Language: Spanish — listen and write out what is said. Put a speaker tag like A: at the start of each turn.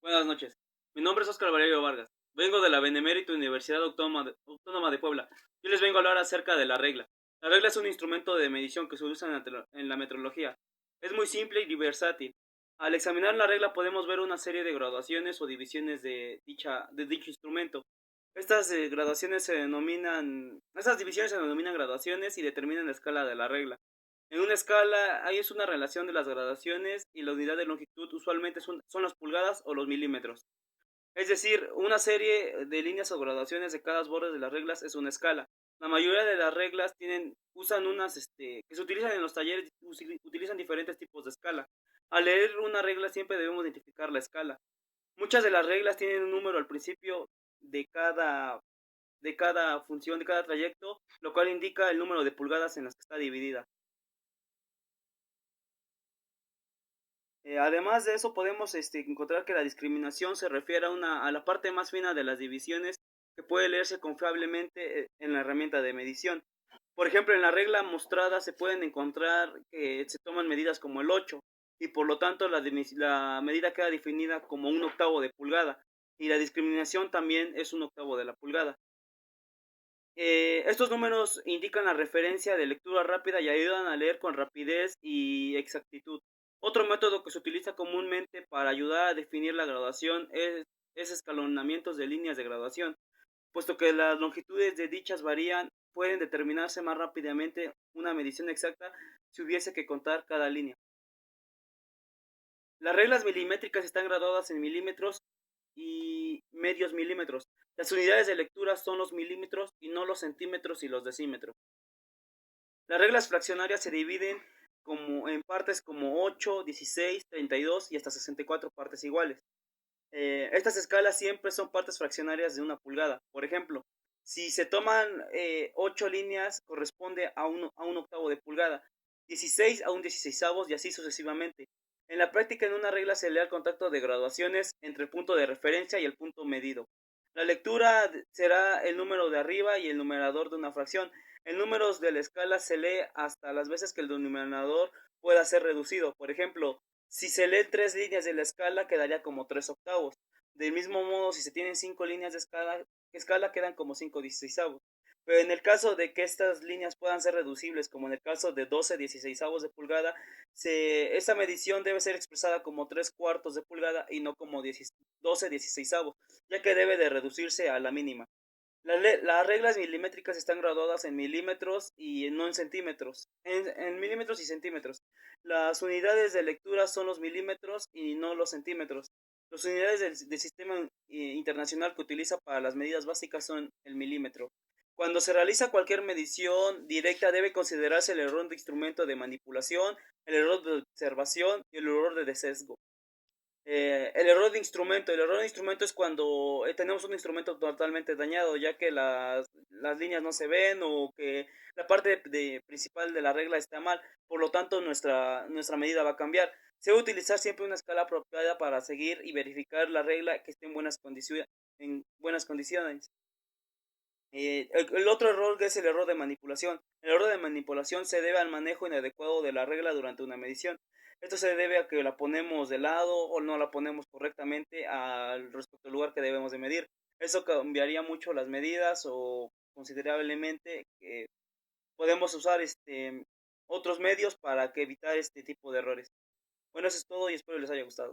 A: Buenas noches. Mi nombre es Óscar Valerio Vargas. Vengo de la Benemérita Universidad Autónoma de Puebla. Yo les vengo a hablar acerca de la regla. La regla es un instrumento de medición que se usa en la metrología. Es muy simple y versátil. Al examinar la regla podemos ver una serie de graduaciones o divisiones de dicho instrumento. Estas divisiones se denominan graduaciones y determinan la escala de la regla. En una escala ahí es una relación de las gradaciones y la unidad de longitud usualmente son las pulgadas o los milímetros. Es decir, una serie de líneas o graduaciones de cada borde de las reglas es una escala. La mayoría de las reglas usan que se utilizan en los talleres, utilizan diferentes tipos de escala. Al leer una regla siempre debemos identificar la escala. Muchas de las reglas tienen un número al principio de cada función, de cada trayecto, lo cual indica el número de pulgadas en las que está dividida. Además de eso, podemos encontrar que la discriminación se refiere a la parte más fina de las divisiones que puede leerse confiablemente en la herramienta de medición. Por ejemplo, en la regla mostrada se pueden encontrar que se toman medidas como el 8 y por lo tanto la medida queda definida como un octavo de pulgada y la discriminación también es un octavo de la pulgada. Estos números indican la referencia de lectura rápida y ayudan a leer con rapidez y exactitud. Otro método que se utiliza comúnmente para ayudar a definir la graduación es escalonamientos de líneas de graduación. Puesto que las longitudes de dichas varían, pueden determinarse más rápidamente una medición exacta si hubiese que contar cada línea. Las reglas milimétricas están graduadas en milímetros y medios milímetros. Las unidades de lectura son los milímetros y no los centímetros y los decímetros. Las reglas fraccionarias se dividen en partes como 8, 16, 32 y hasta 64 partes iguales. Estas escalas siempre son partes fraccionarias de una pulgada. Por ejemplo, si se toman 8 líneas, corresponde a un octavo de pulgada, 16 a un 16avos y así sucesivamente. En la práctica, en una regla se lee el contacto de graduaciones entre el punto de referencia y el punto medido. La lectura será el número de arriba y el numerador de una fracción. El número de la escala se lee hasta las veces que el denominador pueda ser reducido. Por ejemplo, si se leen 3 líneas de la escala, quedaría como 3 octavos. Del mismo modo, si se tienen 5 líneas de escala quedan como 5 dieciseisavos. Pero en el caso de que estas líneas puedan ser reducibles, como en el caso de 12 dieciseisavos de pulgada, esta medición debe ser expresada como 3 cuartos de pulgada y no como 12 dieciseisavos, ya que debe de reducirse a la mínima. Las reglas milimétricas están graduadas en milímetros y no en centímetros, en milímetros y centímetros. Las unidades de lectura son los milímetros y no los centímetros. Las unidades del sistema internacional que utiliza para las medidas básicas son el milímetro. Cuando se realiza cualquier medición directa debe considerarse el error de instrumento de manipulación, el error de observación y el error de sesgo. El error de instrumento. El error de instrumento es cuando tenemos un instrumento totalmente dañado, ya que las líneas no se ven o que la parte principal de la regla está mal. Por lo tanto, nuestra medida va a cambiar. Se debe utilizar siempre una escala apropiada para seguir y verificar la regla que esté en buenas condiciones. El otro error es el error de manipulación. El error de manipulación se debe al manejo inadecuado de la regla durante una medición. Esto se debe a que la ponemos de lado o no la ponemos correctamente al respecto al lugar que debemos de medir. Eso cambiaría mucho las medidas o considerablemente podemos usar otros medios para evitar este tipo de errores. Bueno, eso es todo y espero les haya gustado.